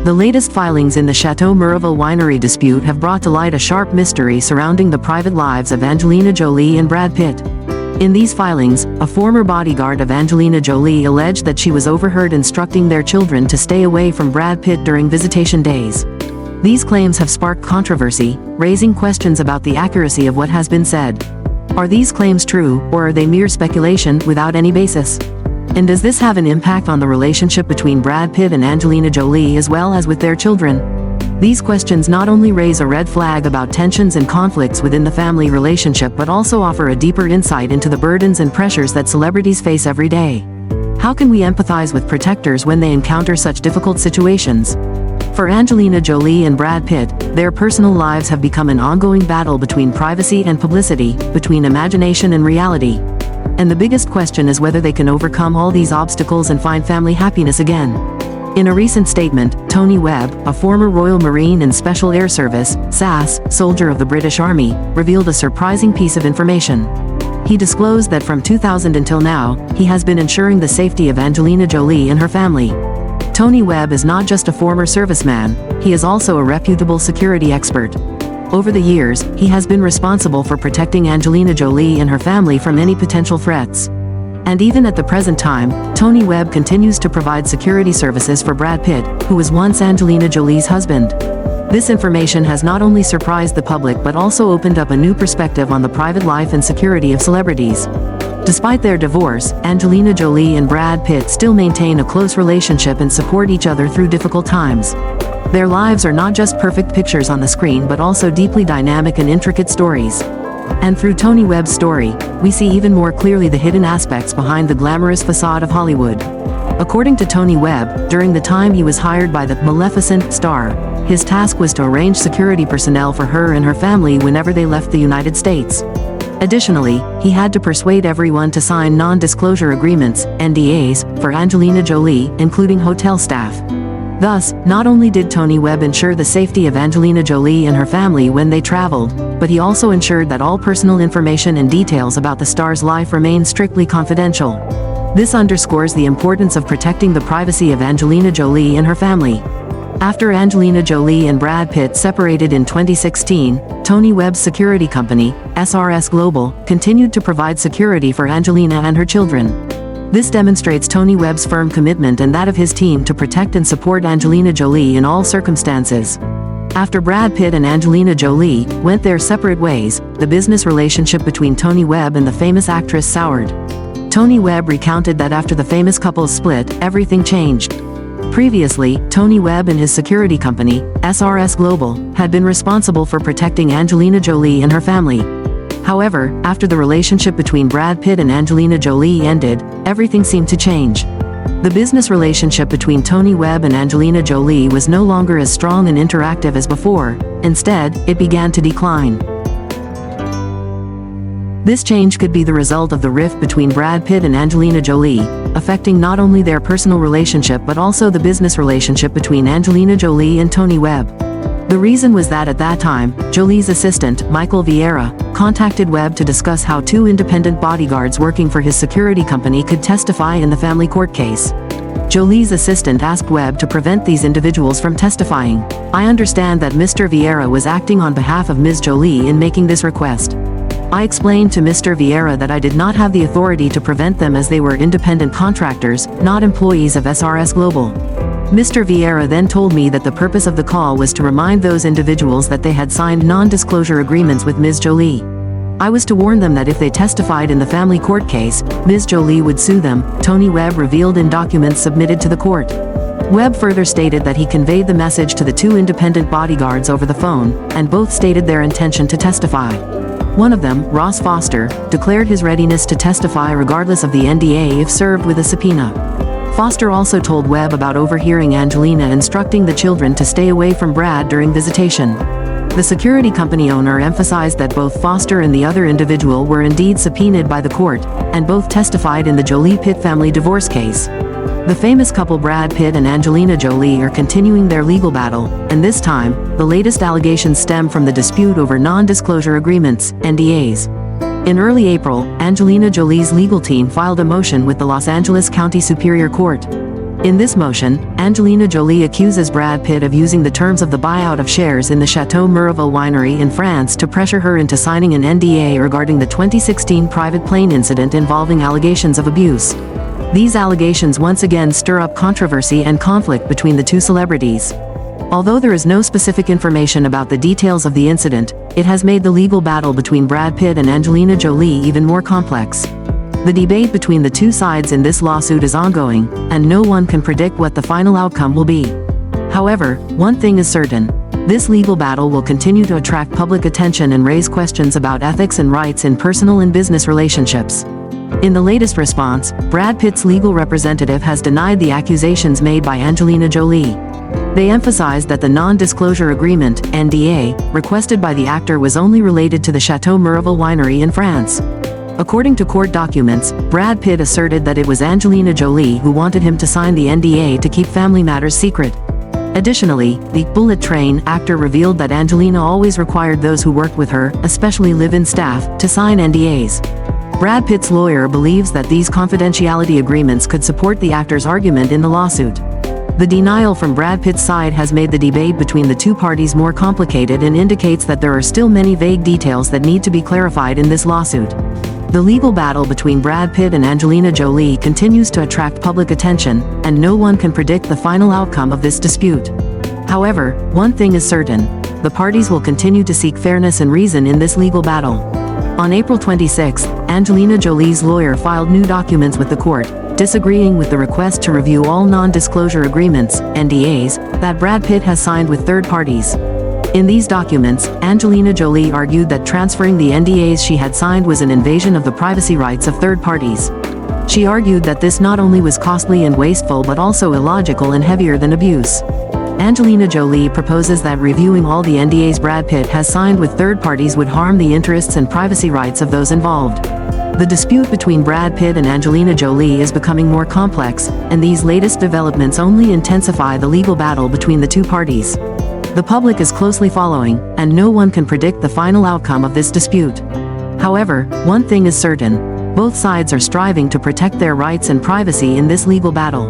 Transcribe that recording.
The latest filings in the Chateau Miraval winery dispute have brought to light a sharp mystery surrounding the private lives of Angelina Jolie and Brad Pitt. In these filings, a former bodyguard of Angelina Jolie alleged that she was overheard instructing their children to stay away from Brad Pitt during visitation days. These claims have sparked controversy, raising questions about the accuracy of what has been said. Are these claims true, or are they mere speculation without any basis? And does this have an impact on the relationship between Brad Pitt and Angelina Jolie as well as with their children? These questions not only raise a red flag about tensions and conflicts within the family relationship but also offer a deeper insight into the burdens and pressures that celebrities face every day. How can we empathize with protectors when they encounter such difficult situations? For Angelina Jolie and Brad Pitt, their personal lives have become an ongoing battle between privacy and publicity, between imagination and reality. And the biggest question is whether they can overcome all these obstacles and find family happiness again. In a recent statement, Tony Webb, a former Royal Marine and Special Air Service (SAS) soldier of the British Army, revealed a surprising piece of information. He disclosed that from 2000 until now, he has been ensuring the safety of Angelina Jolie and her family. Tony Webb is not just a former serviceman, he is also a reputable security expert. Over the years, he has been responsible for protecting Angelina Jolie and her family from any potential threats. And even at the present time, Tony Webb continues to provide security services for Brad Pitt, who was once Angelina Jolie's husband. This information has not only surprised the public but also opened up a new perspective on the private life and security of celebrities. Despite their divorce, Angelina Jolie and Brad Pitt still maintain a close relationship and support each other through difficult times. Their lives are not just perfect pictures on the screen but also deeply dynamic and intricate stories. And through Tony Webb's story, we see even more clearly the hidden aspects behind the glamorous facade of Hollywood. According to Tony Webb, during the time he was hired by the Maleficent star, his task was to arrange security personnel for her and her family whenever they left the United States. Additionally, he had to persuade everyone to sign non-disclosure agreements, NDAs, for Angelina Jolie, including hotel staff. Thus, not only did Tony Webb ensure the safety of Angelina Jolie and her family when they traveled, but he also ensured that all personal information and details about the star's life remained strictly confidential. This underscores the importance of protecting the privacy of Angelina Jolie and her family. After Angelina Jolie and Brad Pitt separated in 2016, Tony Webb's security company, SRS Global, continued to provide security for Angelina and her children. This demonstrates Tony Webb's firm commitment and that of his team to protect and support Angelina Jolie in all circumstances. After Brad Pitt and Angelina Jolie went their separate ways, the business relationship between Tony Webb and the famous actress soured. Tony Webb recounted that after the famous couple's split, everything changed. Previously, Tony Webb and his security company, SRS Global, had been responsible for protecting Angelina Jolie and her family. However, after the relationship between Brad Pitt and Angelina Jolie ended, everything seemed to change. The business relationship between Tony Webb and Angelina Jolie was no longer as strong and interactive as before. Instead, it began to decline. This change could be the result of the rift between Brad Pitt and Angelina Jolie, affecting not only their personal relationship but also the business relationship between Angelina Jolie and Tony Webb. The reason was that at that time, Jolie's assistant, Michael Vieira, contacted Webb to discuss how two independent bodyguards working for his security company could testify in the family court case. Jolie's assistant asked Webb to prevent these individuals from testifying. "I understand that Mr. Vieira was acting on behalf of Ms. Jolie in making this request. I explained to Mr. Vieira that I did not have the authority to prevent them as they were independent contractors, not employees of SRS Global. Mr. Vieira then told me that the purpose of the call was to remind those individuals that they had signed non-disclosure agreements with Ms. Jolie. I was to warn them that if they testified in the family court case, Ms. Jolie would sue them," Tony Webb revealed in documents submitted to the court. Webb further stated that he conveyed the message to the two independent bodyguards over the phone, and both stated their intention to testify. One of them, Ross Foster, declared his readiness to testify regardless of the NDA if served with a subpoena. Foster also told Webb about overhearing Angelina instructing the children to stay away from Brad during visitation. The security company owner emphasized that both Foster and the other individual were indeed subpoenaed by the court, and both testified in the Jolie-Pitt family divorce case. The famous couple Brad Pitt and Angelina Jolie are continuing their legal battle, and this time, the latest allegations stem from the dispute over non-disclosure agreements, NDAs. In early April, Angelina Jolie's legal team filed a motion with the Los Angeles County Superior Court. In this motion, Angelina Jolie accuses Brad Pitt of using the terms of the buyout of shares in the Chateau Miraval winery in France to pressure her into signing an NDA regarding the 2016 private plane incident involving allegations of abuse. These allegations once again stir up controversy and conflict between the two celebrities. Although there is no specific information about the details of the incident, it has made the legal battle between Brad Pitt and Angelina Jolie even more complex. The debate between the two sides in this lawsuit is ongoing, and no one can predict what the final outcome will be. However, one thing is certain. This legal battle will continue to attract public attention and raise questions about ethics and rights in personal and business relationships. In the latest response, Brad Pitt's legal representative has denied the accusations made by Angelina Jolie. They emphasized that the non-disclosure agreement, NDA, requested by the actor was only related to the Chateau Miraval winery in France. According to court documents, Brad Pitt asserted that it was Angelina Jolie who wanted him to sign the NDA to keep family matters secret. Additionally, the Bullet Train actor revealed that Angelina always required those who worked with her, especially live-in staff, to sign NDAs. Brad Pitt's lawyer believes that these confidentiality agreements could support the actor's argument in the lawsuit. The denial from Brad Pitt's side has made the debate between the two parties more complicated and indicates that there are still many vague details that need to be clarified in this lawsuit. The legal battle between Brad Pitt and Angelina Jolie continues to attract public attention, and no one can predict the final outcome of this dispute. However, one thing is certain: the parties will continue to seek fairness and reason in this legal battle. On April 26, Angelina Jolie's lawyer filed new documents with the court, disagreeing with the request to review all non-disclosure agreements, NDAs, that Brad Pitt has signed with third parties. In these documents, Angelina Jolie argued that transferring the NDAs she had signed was an invasion of the privacy rights of third parties. She argued that this not only was costly and wasteful but also illogical and heavier than abuse. Angelina Jolie proposes that reviewing all the NDAs Brad Pitt has signed with third parties would harm the interests and privacy rights of those involved. The dispute between Brad Pitt and Angelina Jolie is becoming more complex, and these latest developments only intensify the legal battle between the two parties. The public is closely following, and no one can predict the final outcome of this dispute. However, one thing is certain: both sides are striving to protect their rights and privacy in this legal battle.